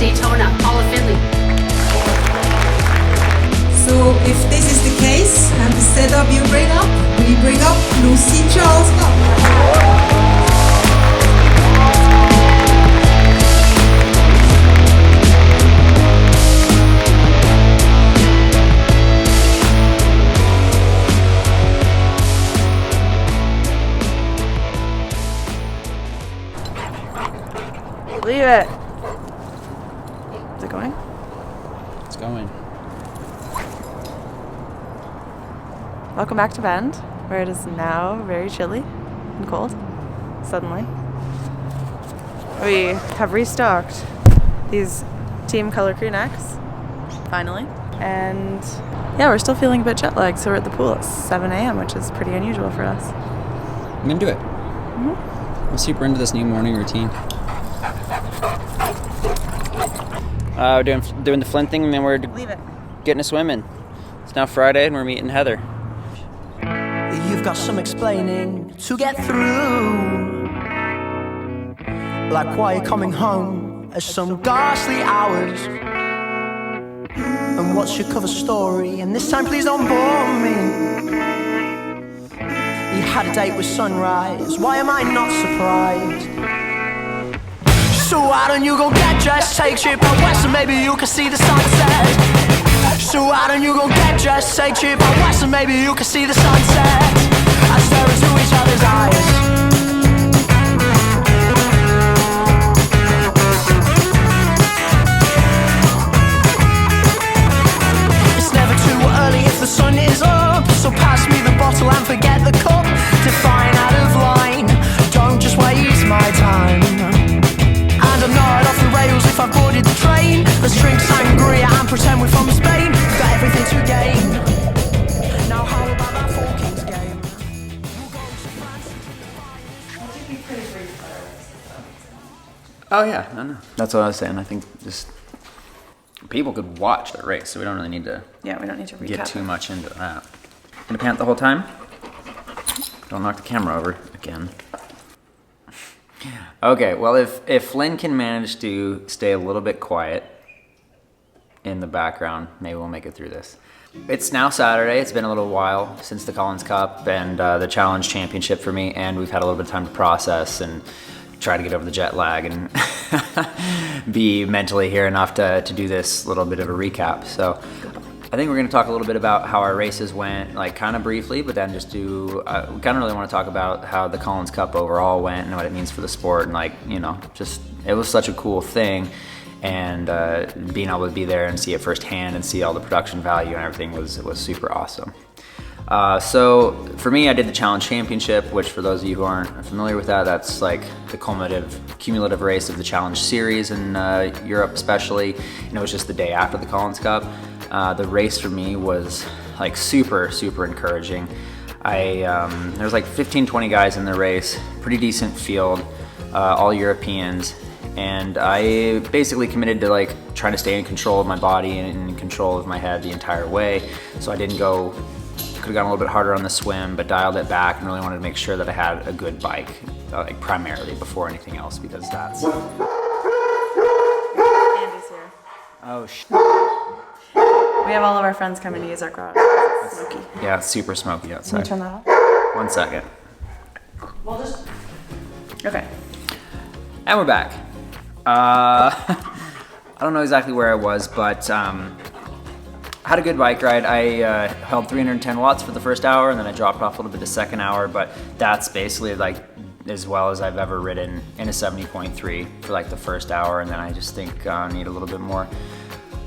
Daytona, all of Finley. So if this is the case and the setup you bring up, we bring up Lucy Charles Cup. Leave it. Is it going? It's going. Welcome back to Bend, where it is now very chilly and cold, suddenly. We have restocked these team color crew necks, finally. And yeah, we're still feeling a bit jet lagged, so we're at the pool at 7 a.m., which is pretty unusual for us. I'm into it. I'm super into this new morning routine. We're doing the Flint thing, and then we're getting a swim in. It's now Friday, and we're meeting Heather. You've got some explaining to get through. Like why you're coming home at some ghastly hours. And what's your cover story? And this time please don't bore me. You had a date with sunrise. Why am I not surprised? So why don't you go get dressed, take trip out west, and maybe you can see the sunset. So why don't you go get dressed, take trip out west, and maybe you can see the sunset. And stare into each other's eyes. It's never too early if the sun is up, so pass me the bottle and forget the cup. Define out of line, don't just waste my time. And I'm not off the rails if I've boarded the train. Let's drink sangria and pretend we're from Spain. We've got everything to gain. Now how about that Four Kings game? We'll go to France. Oh yeah, no. That's what I was saying. I think just people could watch the race, so we don't really need to Yeah, we don't need to recap. get too much into that. Gonna pant the whole time? Don't knock the camera over again. Okay, well, if Lynn can manage to stay a little bit quiet in the background, maybe we'll make it through this. It's now Saturday. It's been a little while since the Collins Cup and the Challenge Championship for me, and we've had a little bit of time to process and try to get over the jet lag and be mentally here enough to do this little bit of a recap. So I think we're going to talk a little bit about how our races went, like kind of briefly, but then just do, we kind of really want to talk about how the Collins Cup overall went and what it means for the sport. And like, you know, just, it was such a cool thing. And being able to be there and see it firsthand and see all the production value and everything was super awesome. So for me, I did the Challenge Championship, which for those of you who aren't familiar with that, that's like the cumulative race of the Challenge Series in Europe especially. And it was just the day after the Collins Cup. The race for me was like super encouraging. There was like 15-20 guys in the race, pretty decent field, all Europeans, and I basically committed to like trying to stay in control of my body and in control of my head the entire way. So I didn't go, could have gone a little bit harder on the swim, but dialed it back and really wanted to make sure that I had a good bike, like primarily before anything else, because that's... Andy's here. Oh shit. We have all of our friends coming to use our garage. It's smoky. Yeah, it's super smoky outside. Can you turn that off? 1 second. Okay. And we're back. I don't know exactly where I was, but had a good bike ride. I held 310 watts for the first hour, and then I dropped off a little bit the second hour, but that's basically like as well as I've ever ridden in a 70.3 for like the first hour, and then I just think I need a little bit more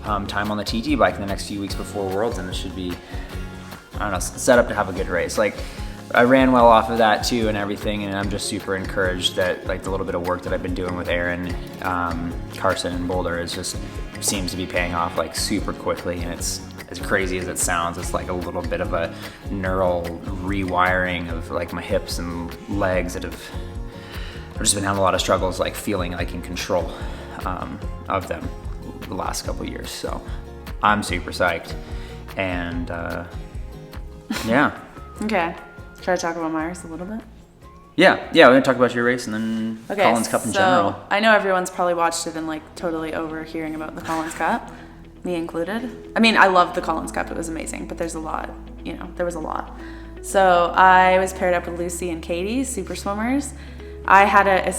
time on the TT bike in the next few weeks before Worlds, and it should be, I don't know, set up to have a good race. Like, I ran well off of that too and everything, and I'm just super encouraged that like the little bit of work that I've been doing with Aaron, Carson, and Boulder is just seems to be paying off like super quickly, and it's as crazy as it sounds, it's like a little bit of a neural rewiring of like my hips and legs that have I've just been having a lot of struggles like feeling like in control of them the last couple years. So I'm super psyched, and yeah. Okay. Should I talk about Myers a little bit? Yeah, we're gonna talk about your race and then Collins Cup in general. I know everyone's probably watched it and like totally over hearing about the Collins Cup, me included. I mean, I loved the Collins Cup, it was amazing, but there's a lot, there was a lot. So I was paired up with Lucy and Katie, super swimmers. I had a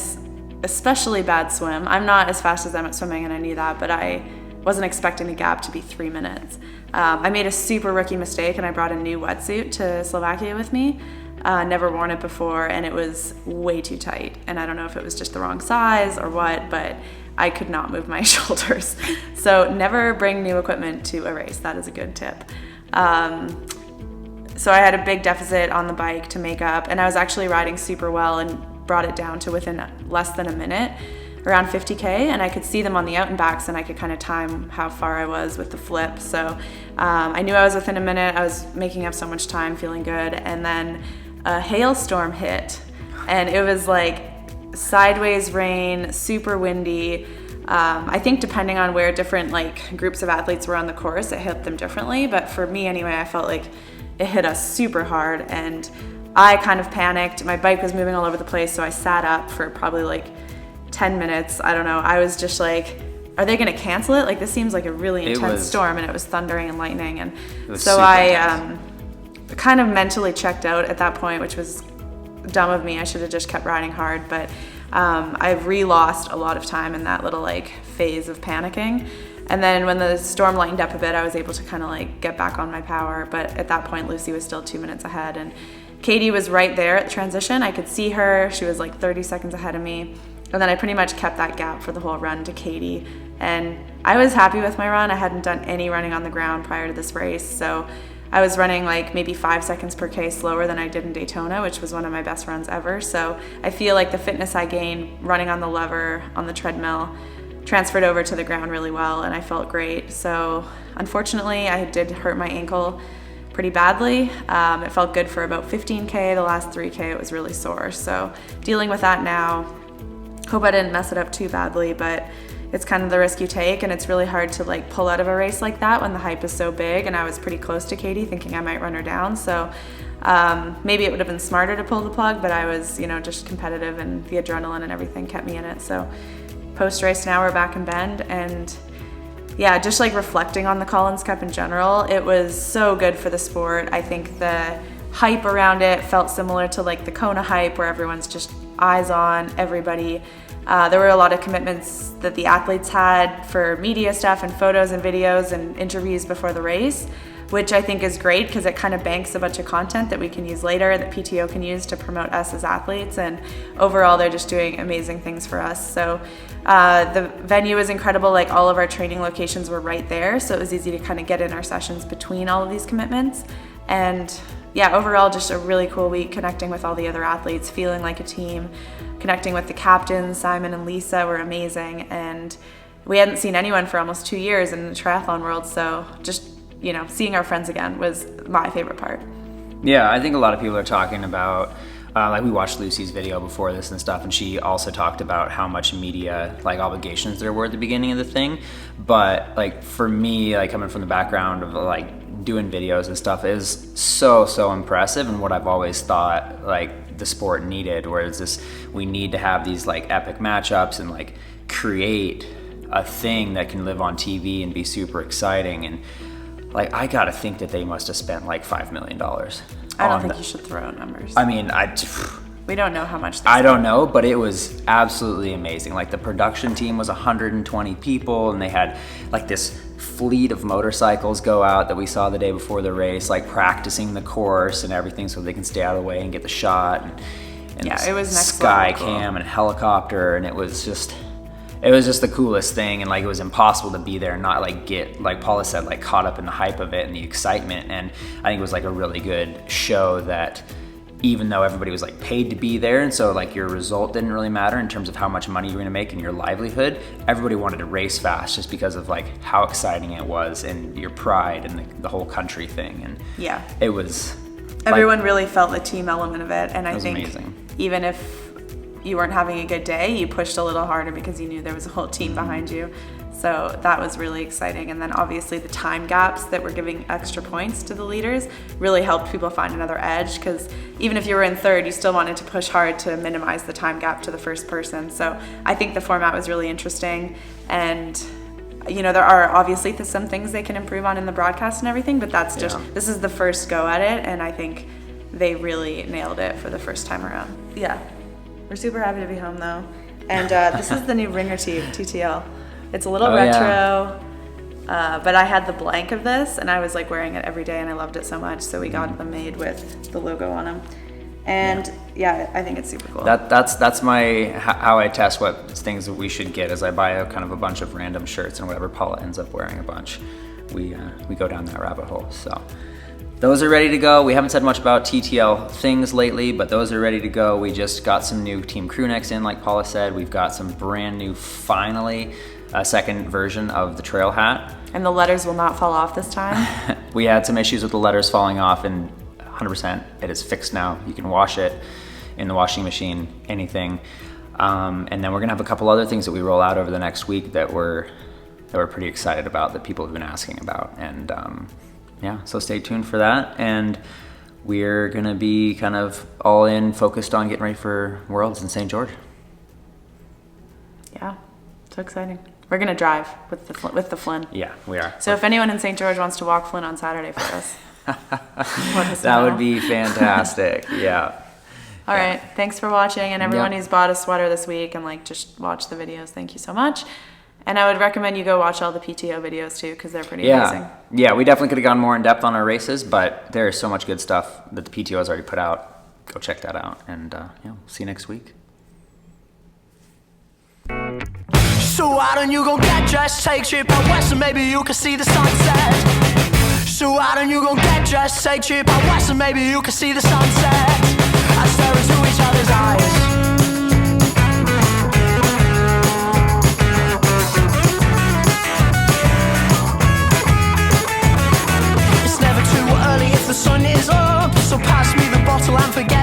especially bad swim. I'm not as fast as them at swimming, and I knew that, but I wasn't expecting the gap to be 3 minutes. I made a super rookie mistake, and I brought a new wetsuit to Slovakia with me. Never worn it before, and it was way too tight. And I don't know if it was just the wrong size or what, but I could not move my shoulders. So never bring new equipment to a race. That is a good tip. So I had a big deficit on the bike to make up, and I was actually riding super well and brought it down to within less than a minute, around 50K, and I could see them on the out and backs, and I could kind of time how far I was with the flip. So I knew I was within a minute. I was making up so much time, feeling good, and then a hailstorm hit, and it was like sideways rain, super windy. I think depending on where different like groups of athletes were on the course, it hit them differently, but for me anyway, I felt like it hit us super hard, and I kind of panicked. My bike was moving all over the place, so I sat up for probably like 10 minutes. I don't know. I was just like, are they going to cancel it? Like, this seems like a really intense storm, and it was thundering and lightning. And so I kind of mentally checked out at that point, which was dumb of me. I should have just kept riding hard, but I've re-lost a lot of time in that little like phase of panicking. And then when the storm lightened up a bit, I was able to kind of like get back on my power. But at that point, Lucy was still 2 minutes ahead, and Katie was right there at the transition. I could see her. She was like 30 seconds ahead of me. And then I pretty much kept that gap for the whole run to Katie. And I was happy with my run. I hadn't done any running on the ground prior to this race. So I was running like maybe 5 seconds per K slower than I did in Daytona, which was one of my best runs ever. So I feel like the fitness I gained running on the lever, on the treadmill, transferred over to the ground really well, and I felt great. So unfortunately, I did hurt my ankle pretty badly. It felt good for about 15K. The last 3K, it was really sore. So dealing with that now. Hope I didn't mess it up too badly, but it's kind of the risk you take, and it's really hard to like pull out of a race like that when the hype is so big, and I was pretty close to Katie, thinking I might run her down. So maybe it would have been smarter to pull the plug, but I was, just competitive, and the adrenaline and everything kept me in it. So post-race now we're back in Bend, and yeah, just like reflecting on the Collins Cup in general, it was so good for the sport. I think the hype around it felt similar to like the Kona hype, where everyone's just eyes on everybody. There were a lot of commitments that the athletes had for media stuff and photos and videos and interviews before the race, which I think is great because it kind of banks a bunch of content that we can use later, that PTO can use to promote us as athletes. And overall, they're just doing amazing things for us. So the venue was incredible. Like, all of our training locations were right there, so it was easy to kind of get in our sessions between all of these commitments. And yeah, overall, just a really cool week, connecting with all the other athletes, feeling like a team, connecting with the captains. Simon and Lisa were amazing, and we hadn't seen anyone for almost 2 years in the triathlon world, so just seeing our friends again was my favorite part. Yeah, I think a lot of people are talking about, like, we watched Lucy's video before this and stuff, and she also talked about how much media like obligations there were at the beginning of the thing. But like, for me, like, coming from the background of like doing videos and stuff, is so impressive, and what I've always thought like the sport needed, where it's this, we need to have these like epic matchups and like create a thing that can live on TV and be super exciting. And like, I gotta think that they must have spent like $5 million. I don't think you should throw out numbers. I mean, we don't know how much I don't know, but it was absolutely amazing. Like, the production team was 120 people, and they had like this fleet of motorcycles go out that we saw the day before the race, like practicing the course and everything so they can stay out of the way and get the shot. And yeah, it was next sky level cool. cam and helicopter, and it was just the coolest thing. And like, it was impossible to be there and not like get, like Paula said, like caught up in the hype of it and the excitement. And I think it was like a really good show that, even though everybody was like paid to be there, and so like your result didn't really matter in terms of how much money you were gonna make and your livelihood, everybody wanted to race fast just because of like how exciting it was and your pride and the whole country thing. And yeah, it was, everyone really felt the team element of it. And I think amazing. Even if you weren't having a good day, you pushed a little harder because you knew there was a whole team behind you. So that was really exciting. And then obviously the time gaps that were giving extra points to the leaders really helped people find another edge, because even if you were in third, you still wanted to push hard to minimize the time gap to the first person. So I think the format was really interesting. And you know, there are obviously some things they can improve on in the broadcast and everything, but that's just, this is the first go at it, and I think they really nailed it for the first time around. Yeah, we're super happy to be home though. And this is the new Ringer TTL. It's a little retro, but I had the blank of this and I was like wearing it every day and I loved it so much, so we got them made with the logo on them. And yeah, I think it's super cool. That's my how I test what things that we should get, is I buy a kind of a bunch of random shirts, and whatever Paula ends up wearing a bunch, we go down that rabbit hole. So those are ready to go. We haven't said much about TTL things lately, but those are ready to go. We just got some new team crew necks in, like Paula said. We've got some brand new, finally, a second version of the trail hat. And the letters will not fall off this time. We had some issues with the letters falling off, and 100% it is fixed now. You can wash it in the washing machine, anything. And then we're gonna have a couple other things that we roll out over the next week that we're pretty excited about, that people have been asking about. And yeah, so stay tuned for that. And we're gonna be kind of all in, focused on getting ready for Worlds in St. George. Yeah, so exciting. We're gonna drive with the Flynn. Yeah, we are. So if anyone in St. George wants to walk Flynn on Saturday for us, that would be fantastic. Yeah. All right. Thanks for watching, and everyone who's bought a sweater this week and like just watch the videos, thank you so much. And I would recommend you go watch all the PTO videos too, because they're pretty amazing. Yeah, we definitely could have gone more in depth on our races, but there's so much good stuff that the PTO has already put out. Go check that out, and yeah, see you next week. So why don't you go get dressed, take a trip out west, and maybe you can see the sunset. So why don't you go get dressed, take a trip out west, and maybe you can see the sunset. I stare into each other's eyes. It's never too early if the sun is up, so pass me the bottle and forget